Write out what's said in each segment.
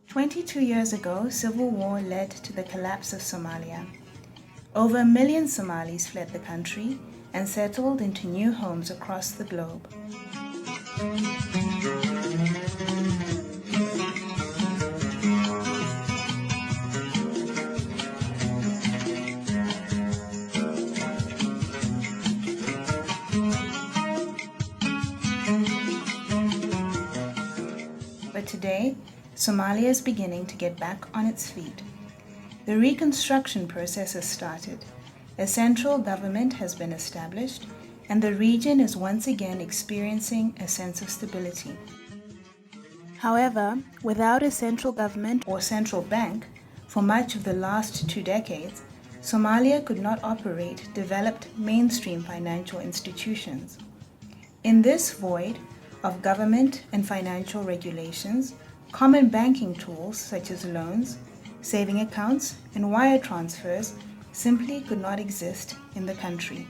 "22 years ago, civil war led to the collapse of Somalia. Over 1 million Somalis fled the country and settled into new homes across the globe. But today, Somalia is beginning to get back on its feet. The reconstruction process has started. A central government has been established, and the region is once again experiencing a sense of stability. However, without a central government or central bank, for much of the last 2 decades, Somalia could not operate developed mainstream financial institutions. In this void of government and financial regulations, common banking tools such as loans, saving accounts, and wire transfers simply could not exist in the country.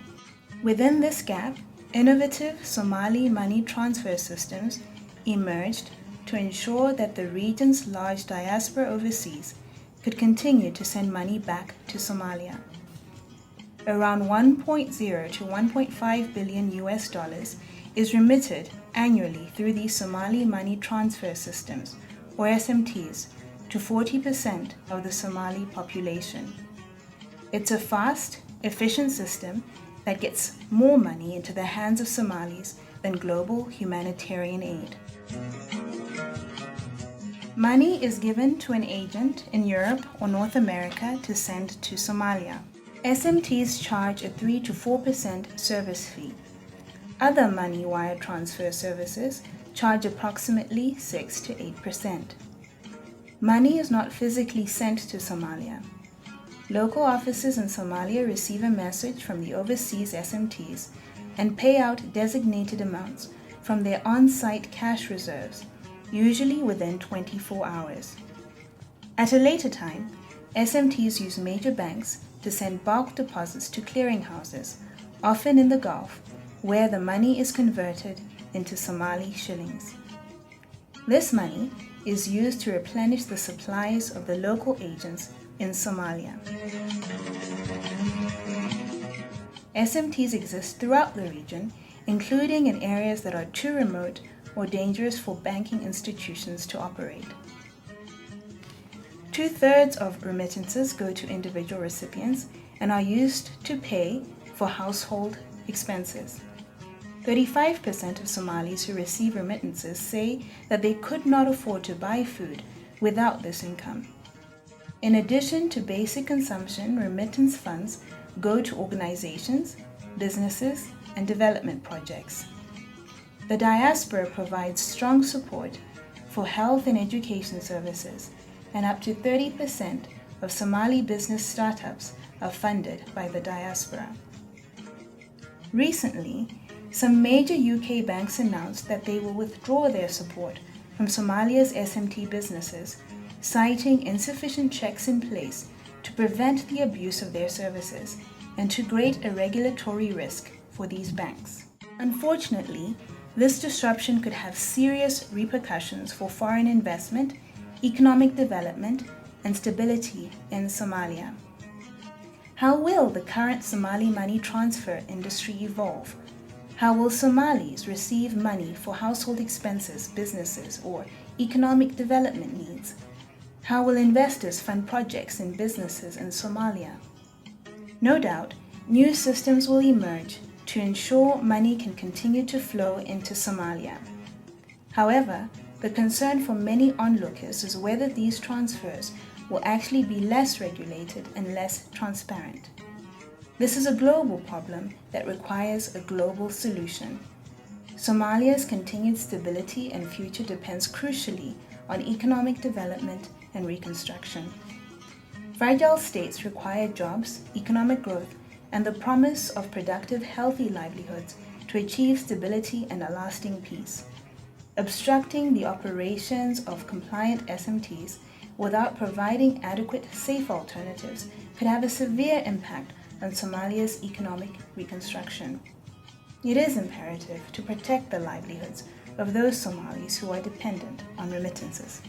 Within this gap, innovative Somali Money Transfer Systems emerged to ensure that the region's large diaspora overseas could continue to send money back to Somalia. Around 1.0 to 1.5 billion US is remitted annually through these Somali Money Transfer Systems, or SMTs, to 40% of the Somali population. It's a fast, efficient system that gets more money into the hands of Somalis than global humanitarian aid. Money is given to an agent in Europe or North America to send to Somalia. SMTs charge a 3 to 4% service fee. Other money wire transfer services charge approximately 6 to 8%. Money is not physically sent to Somalia. Local offices in Somalia receive a message from the overseas SMTs and pay out designated amounts from their on-site cash reserves, usually within 24 hours. At a later time, SMTs use major banks to send bulk deposits to clearinghouses, often in the Gulf, where the money is converted into Somali shillings. This money is used to replenish the supplies of the local agents in Somalia. SMTs exist throughout the region, including in areas that are too remote or dangerous for banking institutions to operate. 2/3 of remittances go to individual recipients and are used to pay for household expenses. 35% of Somalis who receive remittances say that they could not afford to buy food without this income. In addition to basic consumption, remittance funds go to organizations, businesses, and development projects. The diaspora provides strong support for health and education services, and up to 30% of Somali business startups are funded by the diaspora. Recently, some major UK banks announced that they will withdraw their support from Somalia's SMT businesses, citing insufficient checks in place to prevent the abuse of their services and too great a regulatory risk for these banks. Unfortunately, this disruption could have serious repercussions for foreign investment, economic development, and stability in Somalia. How will the current Somali money transfer industry evolve? How will Somalis receive money for household expenses, businesses, or economic development needs? How will investors fund projects and businesses in Somalia? No doubt, new systems will emerge to ensure money can continue to flow into Somalia. However, the concern for many onlookers is whether these transfers will actually be less regulated and less transparent. This is a global problem that requires a global solution. Somalia's continued stability and future depends crucially on economic development and reconstruction. Fragile states require jobs, economic growth, and the promise of productive, healthy livelihoods to achieve stability and a lasting peace. Obstructing the operations of compliant SMTs without providing adequate, safe alternatives could have a severe impact on Somalia's economic reconstruction. It is imperative to protect the livelihoods of those Somalis who are dependent on remittances.